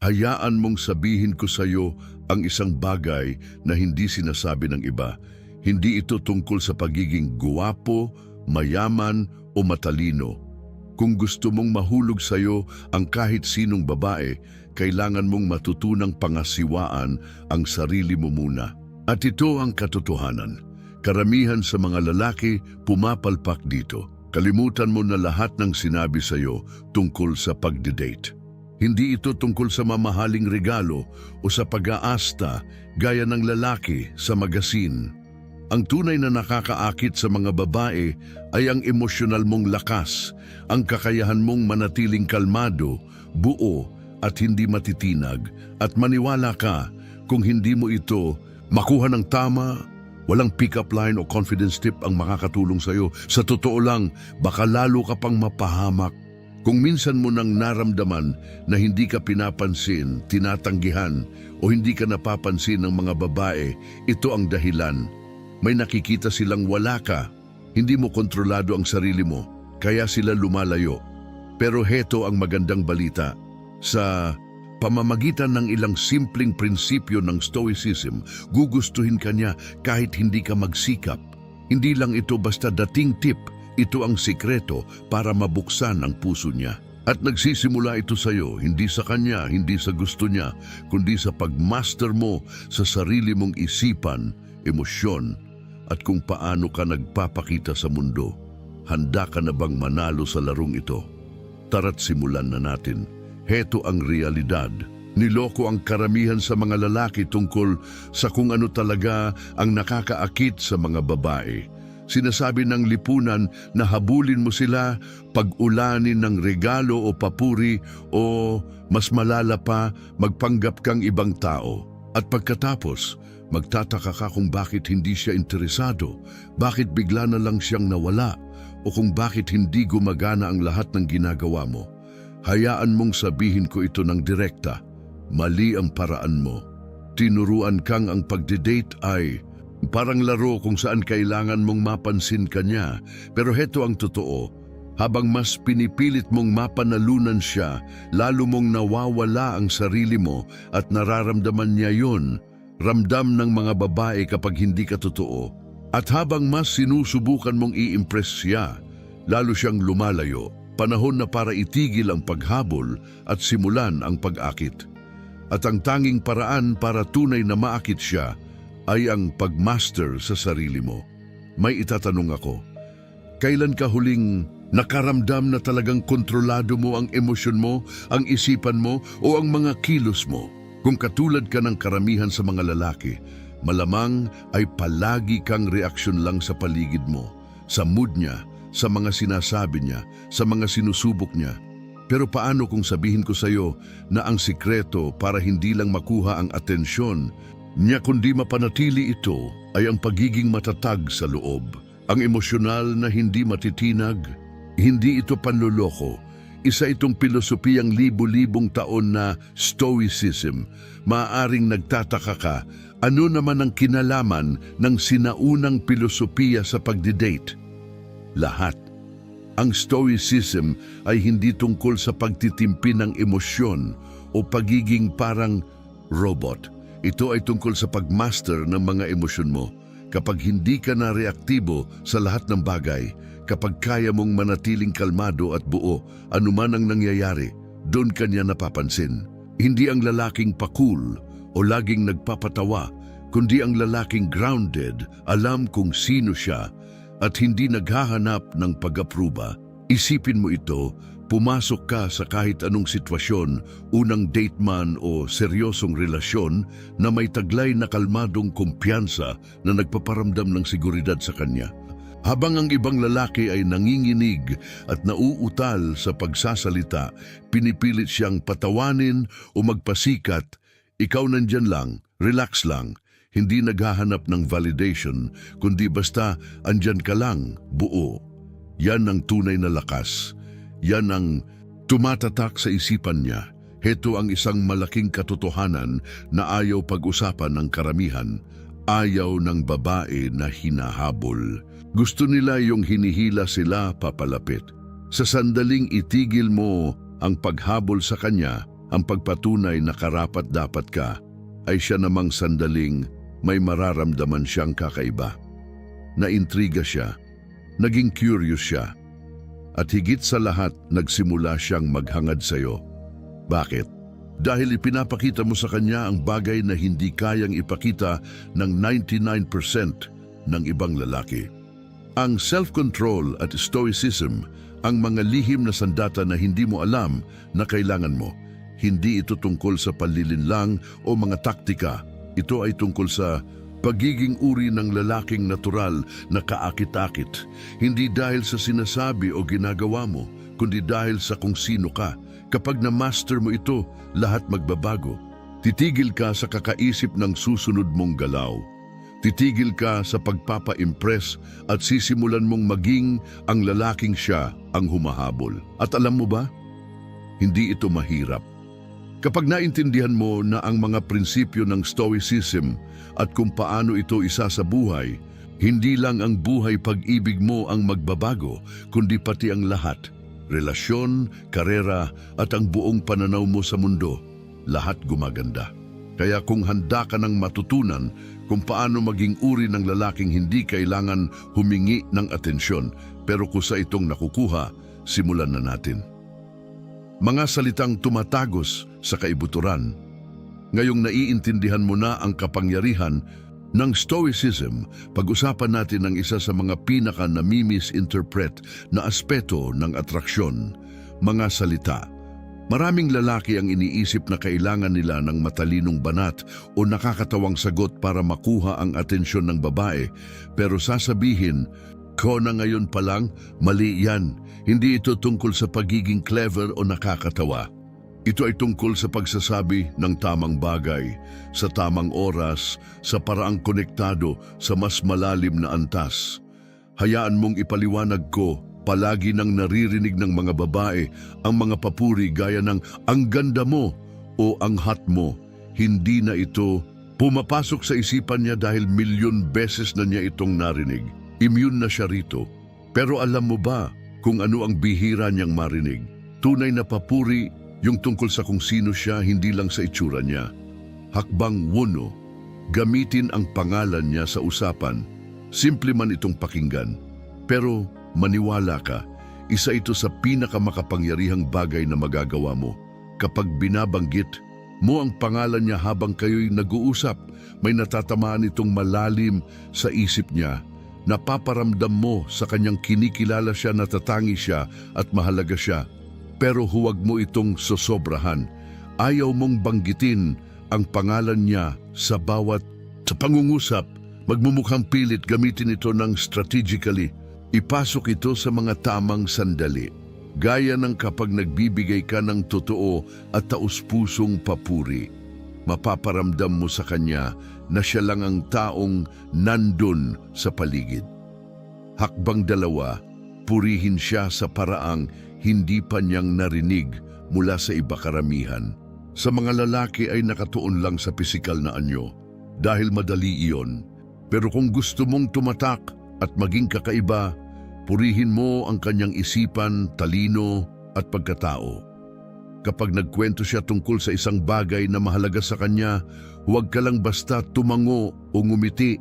Hayaan mong sabihin ko sa iyo ang isang bagay na hindi sinasabi ng iba. Hindi ito tungkol sa pagiging guwapo, mayaman o matalino. Kung gusto mong mahulog sa iyo ang kahit sinong babae, kailangan mong matutunang pangasiwaan ang sarili mo muna. At ito ang katotohanan. Karamihan sa mga lalaki pumapalpak dito. Kalimutan mo na lahat ng sinabi sa iyo tungkol sa pagdidate. Hindi ito tungkol sa mamahaling regalo o sa pag-aasta gaya ng lalaki sa magasin. Ang tunay na nakakaakit sa mga babae ay ang emosyonal mong lakas, ang kakayahan mong manatiling kalmado, buo at hindi matitinag. At maniwala ka, kung hindi mo ito makuha ng tama, walang pick-up line o confidence tip ang makakatulong sa iyo. Sa totoo lang, baka lalo ka pang mapahamak. Kung minsan mo nang naramdaman na hindi ka pinapansin, tinatanggihan o hindi ka napapansin ng mga babae, ito ang dahilan. May nakikita silang wala ka. Hindi mo kontrolado ang sarili mo, kaya sila lumalayo. Pero heto ang magandang balita. Sa pamamagitan ng ilang simpleng prinsipyo ng Stoicism, gugustuhin ka niya kahit hindi ka magsikap. Hindi lang ito basta dating tip, ito ang sikreto para mabuksan ang puso niya. At nagsisimula ito sa iyo, hindi sa kanya, hindi sa gusto niya, kundi sa pagmaster mo sa sarili mong isipan, emosyon, at kung paano ka nagpapakita sa mundo. Handa ka na bang manalo sa larong ito? Tara't simulan na natin. Heto ang realidad. Niloko ang karamihan sa mga lalaki tungkol sa kung ano talaga ang nakakaakit sa mga babae. Sinasabi ng lipunan na habulin mo sila, pag-ulanin ng regalo o papuri o mas malala pa, magpanggap kang ibang tao. At pagkatapos, magtataka ka kung bakit hindi siya interesado, bakit bigla na lang siyang nawala, o kung bakit hindi gumagana ang lahat ng ginagawa mo. Hayaan mong sabihin ko ito ng direkta. Mali ang paraan mo. Tinuruan kang ang pagdidate ay parang laro kung saan kailangan mong mapansin ka niya. Pero heto ang totoo, habang mas pinipilit mong mapanalunan siya, lalo mong nawawala ang sarili mo at nararamdaman niya yon. Ramdam ng mga babae kapag hindi ka totoo. At habang mas sinusubukan mong i-impress siya, lalo siyang lumalayo. Panahon na para itigil ang paghabol at simulan ang pag-akit. At ang tanging paraan para tunay na maakit siya ay ang pagmaster sa sarili mo. May itatanong ako, kailan ka huling nakaramdam na talagang kontrolado mo ang emosyon mo, ang isipan mo o ang mga kilos mo? Kung katulad ka ng karamihan sa mga lalaki, malamang ay palagi kang reaksyon lang sa paligid mo, sa mood niya, sa mga sinasabi niya, sa mga sinusubok niya. Pero paano kung sabihin ko sa iyo na ang sikreto para hindi lang makuha ang atensyon niya kundi mapanatili ito ay ang pagiging matatag sa loob, ang emosyonal na hindi matitinag? Hindi ito panloloko. Isa itong pilosopiyang libu-libong taon na Stoicism. Maaaring nagtataka ka, ano naman ang kinalaman ng sinaunang pilosopiya sa pagdidate? Lahat. Ang Stoicism ay hindi tungkol sa pagtitimpi ng emosyon o pagiging parang robot. Ito ay tungkol sa pagmaster ng mga emosyon mo. Kapag hindi ka na reaktibo sa lahat ng bagay, kapag kaya mong manatiling kalmado at buo, anuman ang nangyayari, doon ka niya napapansin. Hindi ang lalaking pakul o laging nagpapatawa, kundi ang lalaking grounded, alam kung sino siya, at hindi naghahanap ng pag-apruba. Isipin mo ito, pumasok ka sa kahit anong sitwasyon, unang date man o seryosong relasyon na may taglay na kalmadong kumpiyansa na nagpaparamdam ng seguridad sa kanya. Habang ang ibang lalaki ay nanginginig at nauutal sa pagsasalita, pinipilit siyang patawanin o magpasikat, ikaw nandyan lang, relax lang, hindi naghahanap ng validation, kundi basta andyan ka lang, buo. Yan ang tunay na lakas. Yan ang tumatatak sa isipan niya. Heto ang isang malaking katotohanan na ayaw pag-usapan ng karamihan. Ayaw ng babae na hinahabol. Gusto nila yung hinihila sila papalapit. Sa sandaling itigil mo ang paghabol sa kanya, Ang pagpatunay na karapat-dapat ka ay siya namang sandaling may mararamdaman siyang kakaiba. Naintriga siya, naging curious siya, at higit sa lahat nagsimula siyang maghangad sa iyo. Bakit? Dahil ipinapakita mo sa kanya ang bagay na hindi kayang ipakita ng 99% ng ibang lalaki. Ang self-control at stoicism ang mga lihim na sandata na hindi mo alam na kailangan mo. Hindi ito tungkol sa panlilinlang o mga taktika. Ito ay tungkol sa pagiging uri ng lalaking natural na kaakit-akit. Hindi dahil sa sinasabi o ginagawa mo, kundi dahil sa kung sino ka. Kapag na-master mo ito, lahat magbabago. Titigil ka sa kakaisip ng susunod mong galaw. Titigil ka sa pagpapa-impress at sisimulan mong maging ang lalaking siya ang humahabol. At alam mo ba? Hindi ito mahirap. Kapag naintindihan mo na ang mga prinsipyo ng Stoicism at kung paano ito isa sa buhay, hindi lang ang buhay pag-ibig mo ang magbabago, kundi pati ang lahat. Relasyon, karera at ang buong pananaw mo sa mundo, lahat gumaganda. Kaya kung handa ka ng matutunan kung paano maging uri ng lalaking hindi kailangan humingi ng atensyon, pero kusa itong nakukuha, simulan na natin. Mga salitang tumatagos sa kaibuturan. Ngayong naiintindihan mo na ang kapangyarihan ng Stoicism, pag-usapan natin ang isa sa mga pinaka-nami-misinterpret na aspeto ng atraksyon, mga salita. Maraming lalaki ang iniisip na kailangan nila ng matalinong banat o nakakatawang sagot para makuha ang atensyon ng babae, pero sasabihin, ko na ngayon pa lang, mali yan. Hindi ito tungkol sa pagiging clever o nakakatawa. Ito ay tungkol sa pagsasabi ng tamang bagay, sa tamang oras, sa paraang konektado sa mas malalim na antas. Hayaan mong ipaliwanag ko, palagi nang naririnig ng mga babae ang mga papuri gaya ng ang ganda mo o ang hot mo. Hindi na ito pumapasok sa isipan niya dahil milyon beses na niya itong narinig. Immune na siya rito. Pero alam mo ba kung ano ang bihira niyang marinig? Tunay na papuri, yung tungkol sa kung sino siya, hindi lang sa itsura niya. Hakbang 1, gamitin ang pangalan niya sa usapan. Simple man itong pakinggan. Pero maniwala ka, isa ito sa pinakamakapangyarihang bagay na magagawa mo. Kapag binabanggit mo ang pangalan niya habang kayo'y nag-uusap, may natatamaan itong malalim sa isip niya. Napaparamdam mo sa kanyang kinikilala siya, natatangi siya at mahalaga siya. Pero huwag mo itong sosobrahan. Ayaw mong banggitin ang pangalan niya sa pangungusap. Magmumukhang pilit, gamitin ito ng strategically. Ipasok ito sa mga tamang sandali. Gaya ng kapag nagbibigay ka ng totoo at taus-pusong papuri. Mapaparamdam mo sa kanya na siya lang ang taong nandun sa paligid. Hakbang 2, purihin siya sa paraang hindi pa niyang narinig mula sa iba karamihan. Sa mga lalaki ay nakatuon lang sa pisikal na anyo dahil madali iyon. Pero kung gusto mong tumatak at maging kakaiba, purihin mo ang kanyang isipan, talino at pagkatao. Kapag nagkwento siya tungkol sa isang bagay na mahalaga sa kanya, huwag ka lang basta tumango o ngumiti,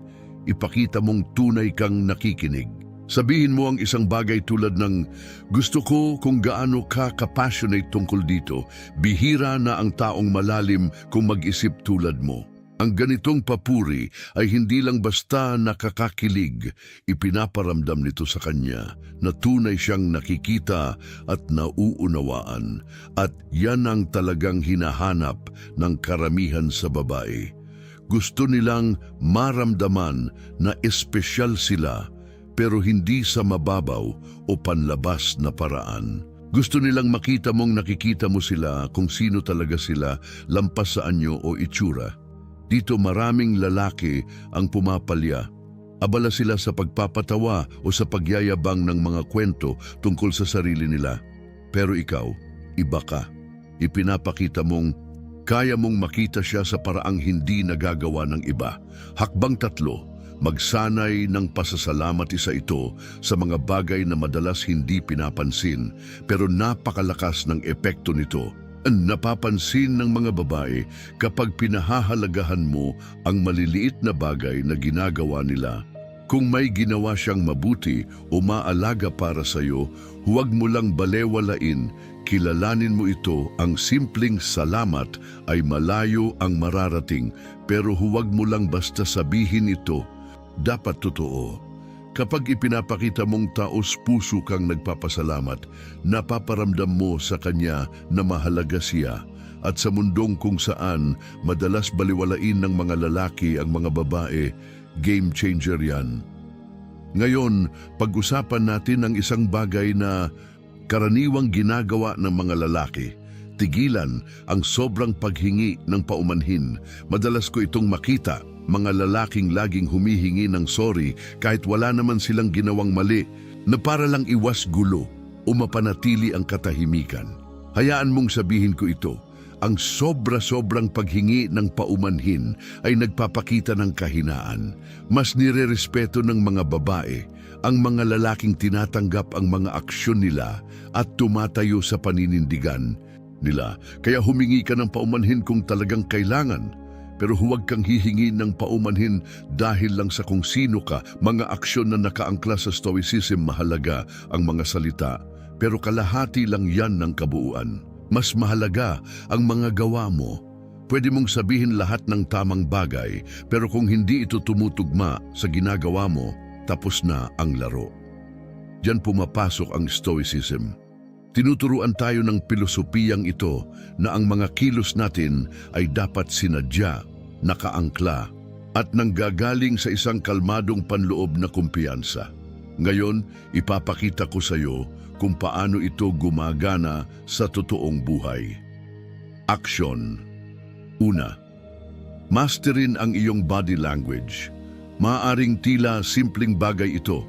ipakita mong tunay kang nakikinig. Sabihin mo ang isang bagay tulad ng, gusto ko kung gaano ka ka-passionate tungkol dito, bihira na ang taong malalim kung mag-isip tulad mo. Ang ganitong papuri ay hindi lang basta nakakakilig, ipinaparamdam nito sa kanya na tunay siyang nakikita at nauunawaan, at yan ang talagang hinahanap ng karamihan sa babae. Gusto nilang maramdaman na espesyal sila, pero hindi sa mababaw o panlabas na paraan. Gusto nilang makita mong nakikita mo sila kung sino talaga sila, lampas sa anyo o itsura. Dito maraming lalaki ang pumapalya. Abala sila sa pagpapatawa o sa pagyayabang ng mga kwento tungkol sa sarili nila. Pero ikaw, iba ka. Ipinapakita mong kaya mong makita siya sa paraang hindi nagagawa ng iba. Hakbang 3, magsanay ng pasasalamat. Isa ito sa mga bagay na madalas hindi pinapansin, pero napakalakas ng epekto nito. Napapansin ng mga babae kapag pinahahalagahan mo ang maliliit na bagay na ginagawa nila. Kung may ginawa siyang mabuti o maalaga para sa iyo, huwag mo lang balewalain, kilalanin mo ito. Ang simpleng salamat ay malayo ang mararating, pero huwag mo lang basta sabihin ito. Dapat totoo. Kapag ipinapakita mong taos-puso kang nagpapasalamat, napaparamdam mo sa kanya na mahalaga siya. At sa mundong kung saan madalas baliwalain ng mga lalaki ang mga babae, game changer yan. Ngayon, pag-usapan natin ang isang bagay na karaniwang ginagawa ng mga lalaki. Tigilan ang sobrang paghingi ng paumanhin. Madalas ko itong makita, mga lalaking laging humihingi ng sorry kahit wala naman silang ginawang mali, na para lang iwas gulo o mapanatili ang katahimikan. Hayaan mong sabihin ko ito, ang sobra-sobrang paghingi ng paumanhin ay nagpapakita ng kahinaan. Mas nirerespeto ng mga babae ang mga lalaking tinatanggap ang mga aksyon nila at tumatayo sa paninindigan nila. Kaya humingi ka ng paumanhin kung talagang kailangan, pero huwag kang hihingi ng paumanhin dahil lang sa kung sino ka. Mga aksyon na nakaangkla sa stoicism, mahalaga ang mga salita, pero kalahati lang yan ng kabuuan. Mas mahalaga ang mga gawa mo. Pwede mong sabihin lahat ng tamang bagay, pero kung hindi ito tumutugma sa ginagawa mo, tapos na ang laro. Diyan pumapasok ang stoicism. Tinuturuan tayo ng pilosopiyang ito na ang mga kilos natin ay dapat sinadya, nakaangkla, at nanggagaling sa isang kalmadong panloob na kumpiyansa. Ngayon, ipapakita ko sa iyo kung paano ito gumagana sa totoong buhay. Aksyon. Una, masterin ang iyong body language. Maaring tila simpleng bagay ito,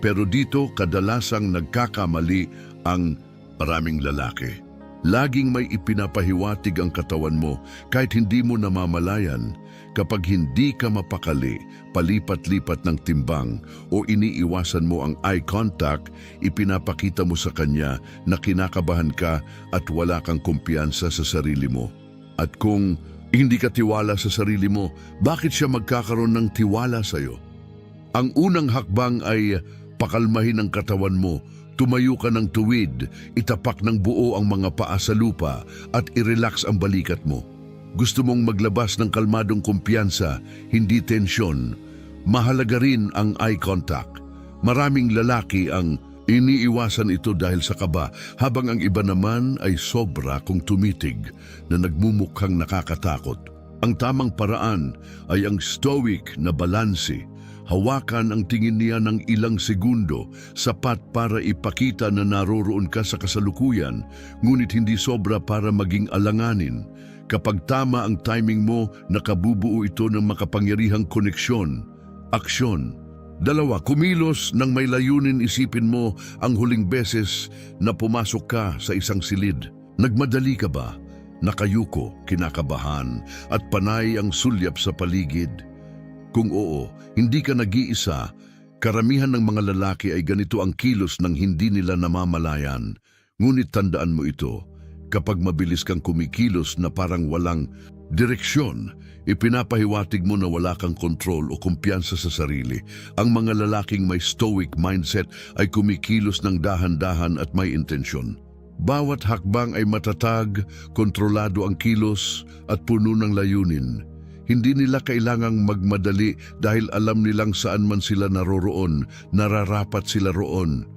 pero dito kadalasang nagkakamali ang maraming lalaki. Laging may ipinapahiwatig ang katawan mo kahit hindi mo namamalayan. Kapag hindi ka mapakali, palipat-lipat ng timbang o iniiwasan mo ang eye contact, ipinapakita mo sa kanya na kinakabahan ka at wala kang kumpiyansa sa sarili mo. At kung hindi ka tiwala sa sarili mo, bakit siya magkakaroon ng tiwala sa iyo? Ang unang hakbang ay pakalmahin ang katawan mo. Tumayo ka ng tuwid, itapak ng buo ang mga paa sa lupa at i-relax ang balikat mo. Gusto mong maglabas ng kalmadong kumpiyansa, hindi tensyon. Mahalaga rin ang eye contact. Maraming lalaki ang iniiwasan ito dahil sa kaba, habang ang iba naman ay sobra kung tumitig na nagmumukhang nakakatakot. Ang tamang paraan ay ang stoic na balanse. Hawakan ang tingin niya ng ilang segundo, sapat para ipakita na naroroon ka sa kasalukuyan, ngunit hindi sobra para maging alanganin. Kapag tama ang timing mo, nakabubuo ito ng makapangyarihang koneksyon. Aksyon. Dalawa, kumilos ng may layunin. Isipin mo ang huling beses na pumasok ka sa isang silid. Nagmadali ka ba? Nakayuko, kinakabahan, at panay ang sulyap sa paligid? Kung oo, hindi ka nag-iisa. Karamihan ng mga lalaki ay ganito ang kilos ng hindi nila namamalayan. Ngunit tandaan mo ito, kapag mabilis kang kumikilos na parang walang direksyon, ipinapahiwatig mo na wala kang kontrol o kumpiyansa sa sarili. Ang mga lalaking may stoic mindset ay kumikilos ng dahan-dahan at may intensyon. Bawat hakbang ay matatag, kontrolado ang kilos at puno ng layunin. Hindi nila kailangang magmadali dahil alam nilang saan man sila naroroon, nararapat sila roon.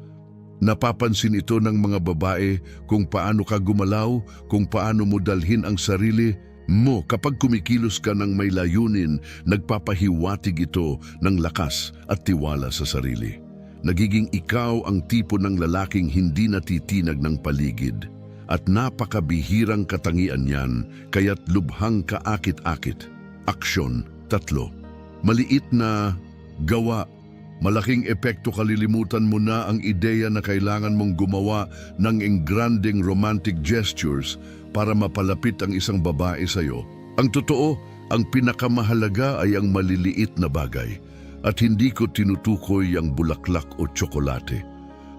Napapansin ito ng mga babae kung paano ka gumalaw, kung paano mo dalhin ang sarili mo. Kapag kumikilos ka ng may layunin, nagpapahiwatig ito ng lakas at tiwala sa sarili. Nagiging ikaw ang tipo ng lalaking hindi natitinag ng paligid. At napakabihirang katangian yan, kaya't lubhang kaakit-akit. Aksyon. 3. Maliit na gawa. Malaking epekto. Kalilimutan mo na ang ideya na kailangan mong gumawa ng engranding romantic gestures para mapalapit ang isang babae sa iyo. Ang totoo, ang pinakamahalaga ay ang maliliit na bagay. At hindi ko tinutukoy ang bulaklak o tsokolate.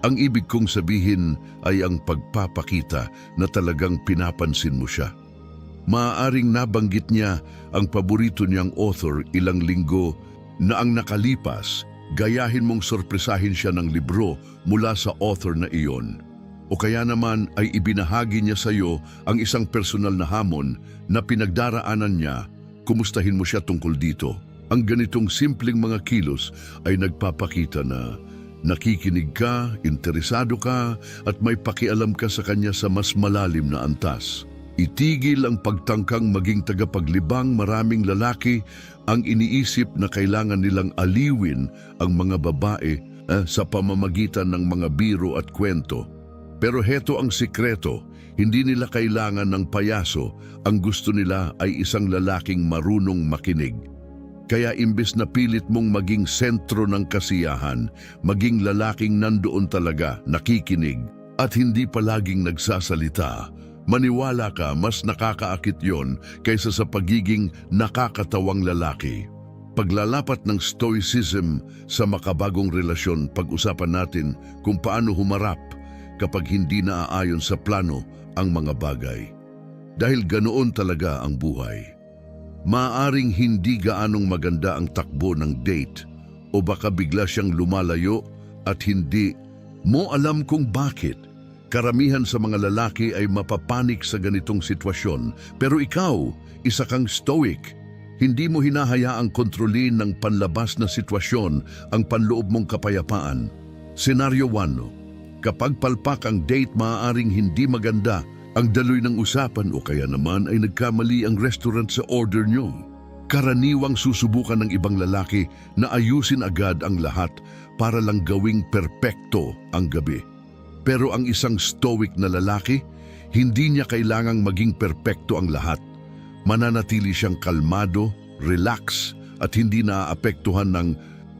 Ang ibig kong sabihin ay ang pagpapakita na talagang pinapansin mo siya. Maaaring nabanggit niya ang paborito niyang author ilang linggo na ang nakalipas, gayahin mong sorpresahin siya ng libro mula sa author na iyon. O kaya naman ay ibinahagi niya sa iyo ang isang personal na hamon na pinagdaraanan niya, kumustahin mo siya tungkol dito. Ang ganitong simpleng mga kilos ay nagpapakita na nakikinig ka, interesado ka, at may pakialam ka sa kanya sa mas malalim na antas. Itigil ang pagtangkang maging tagapaglibang. Maraming lalaki ang iniisip na kailangan nilang aliwin ang mga babae sa pamamagitan ng mga biro at kwento. Pero heto ang sikreto, hindi nila kailangan ng payaso. Ang gusto nila ay isang lalaking marunong makinig. Kaya imbes na pilit mong maging sentro ng kasiyahan, maging lalaking nandoon talaga, nakikinig, at hindi palaging nagsasalita. Maniwala ka, mas nakakaakit yon kaysa sa pagiging nakakatawang lalaki. Paglalapat ng stoicism sa makabagong relasyon, pag-usapan natin kung paano humarap kapag hindi naaayon sa plano ang mga bagay. Dahil ganoon talaga ang buhay. Maaring hindi gaanong maganda ang takbo ng date o baka bigla siyang lumalayo at hindi mo alam kung bakit. Karamihan sa mga lalaki ay mapapanik sa ganitong sitwasyon, pero ikaw, isa kang stoic. Hindi mo hinahayaang kontrolin ng panlabas na sitwasyon ang panloob mong kapayapaan. Senaryo 1. Kapag palpak ang date, maaaring hindi maganda ang daloy ng usapan o kaya naman ay nagkamali ang restaurant sa order nyo. Karaniwang susubukan ng ibang lalaki na ayusin agad ang lahat para lang gawing perpekto ang gabi. Pero ang isang stoic na lalaki, hindi niya kailangang maging perpekto ang lahat. Mananatili siyang kalmado, relax, at hindi naaapektuhan ng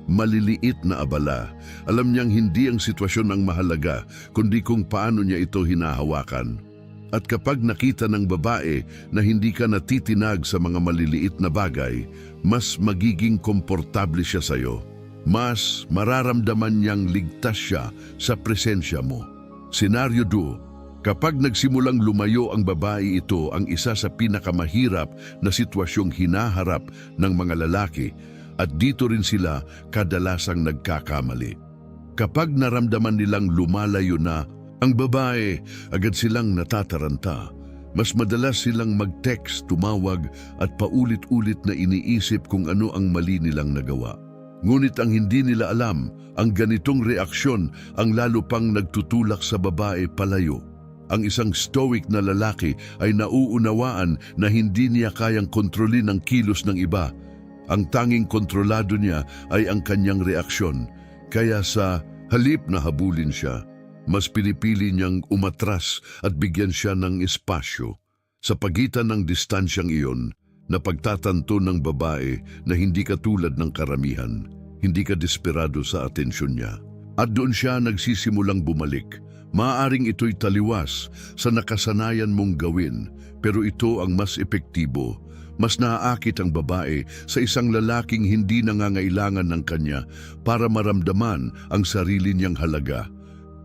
maliliit na abala. Alam niyang hindi ang sitwasyon ang mahalaga, kundi kung paano niya ito hinahawakan. At kapag nakita ng babae na hindi ka natitinag sa mga maliliit na bagay, mas magiging komportable siya sa iyo. Mas mararamdaman niyang ligtas siya sa presensya mo. Senaryo 2. Kapag nagsimulang lumayo ang babae, ito ang isa sa pinakamahirap na sitwasyong hinaharap ng mga lalaki at dito rin sila kadalasang nagkakamali. Kapag naramdaman nilang lumalayo na ang babae, agad silang natataranta. Mas madalas silang mag-text, tumawag at paulit-ulit na iniisip kung ano ang mali nilang nagawa. Ngunit ang hindi nila alam, ang ganitong reaksyon ang lalo pang nagtutulak sa babae palayo. Ang isang stoic na lalaki ay nauunawaan na hindi niya kayang kontrolin ang kilos ng iba. Ang tanging kontrolado niya ay ang kanyang reaksyon. Kaya sa halip na habulin siya, mas pinipili niyang umatras at bigyan siya ng espasyo. Sa pagitan ng distansyang iyon, napagtatanto ng babae na hindi ka tulad ng karamihan, hindi ka desperado sa atensyon niya. At doon siya nagsisimulang bumalik. Maaaring ito'y taliwas sa nakasanayan mong gawin, pero ito ang mas epektibo. Mas naaakit ang babae sa isang lalaking hindi nangangailangan ng kanya para maramdaman ang sarili niyang halaga.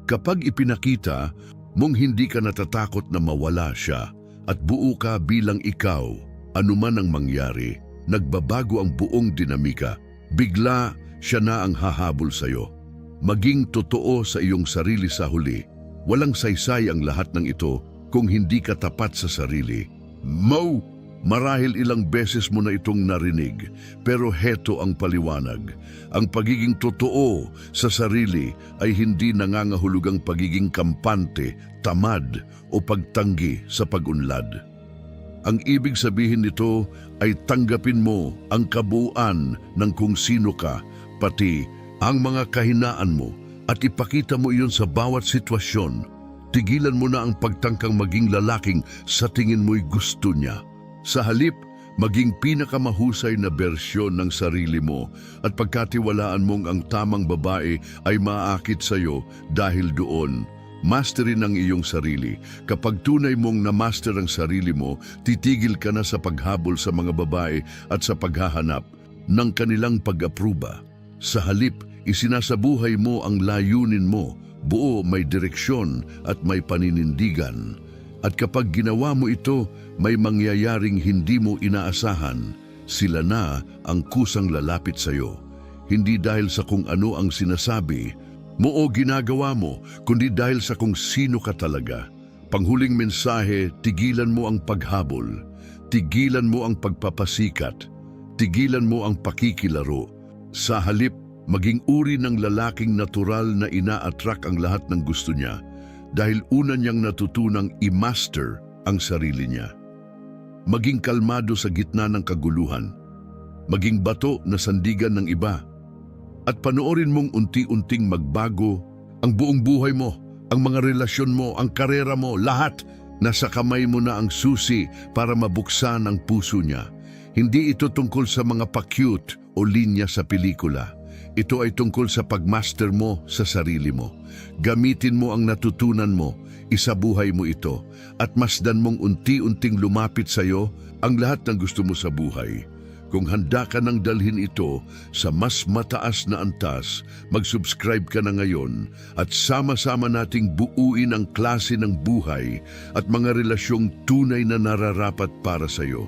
Kapag ipinakita mong hindi ka natatakot na mawala siya at buo ka bilang ikaw, anuman ang mangyari, nagbabago ang buong dinamika. Bigla siya na ang hahabol sa iyo. Maging totoo sa iyong sarili sa huli. Walang saysay ang lahat ng ito kung hindi ka tapat sa sarili. Marahil ilang beses mo na itong narinig, pero heto ang paliwanag. Ang pagiging totoo sa sarili ay hindi nangangahulugang pagiging kampante, tamad o pagtanggi sa pag-unlad. Ang ibig sabihin nito ay tanggapin mo ang kabuuan ng kung sino ka, pati ang mga kahinaan mo, at ipakita mo iyon sa bawat sitwasyon. Tigilan mo na ang pagtangkang maging lalaking sa tingin mo'y gusto niya. Sa halip, maging pinakamahusay na bersyon ng sarili mo at pagkatiwalaan mong ang tamang babae ay maaakit sa iyo dahil doon. Masterin ang iyong sarili. Kapag tunay mong na-master ang sarili mo, titigil ka na sa paghabol sa mga babae at sa paghahanap ng kanilang pag-apruba. Sa halip, isinasabuhay mo ang layunin mo, buo, may direksyon at may paninindigan. At kapag ginawa mo ito, may mangyayaring hindi mo inaasahan. Sila na ang kusang lalapit sa iyo. Hindi dahil sa kung ano ang sinasabi mo o ginagawa mo, kundi dahil sa kung sino ka talaga. Panghuling mensahe, tigilan mo ang paghabol. Tigilan mo ang pagpapasikat. Tigilan mo ang pakikilaro. Sa halip, maging uri ng lalaking natural na ina-attract ang lahat ng gusto niya dahil una niyang natutunang i-master ang sarili niya. Maging kalmado sa gitna ng kaguluhan. Maging bato na sandigan ng iba. At panoorin mong unti-unting magbago ang buong buhay mo, ang mga relasyon mo, ang karera mo, lahat. Nasa kamay mo na ang susi para mabuksan ang puso niya. Hindi ito tungkol sa mga pa-cute o linya sa pelikula. Ito ay tungkol sa pagmaster mo sa sarili mo. Gamitin mo ang natutunan mo, isabuhay mo ito, at masdan mong unti-unting lumapit sa iyo ang lahat ng gusto mo sa buhay. Kung handa ka nang dalhin ito sa mas mataas na antas, mag-subscribe ka na ngayon at sama-sama nating buuin ang klase ng buhay at mga relasyong tunay na nararapat para sa iyo.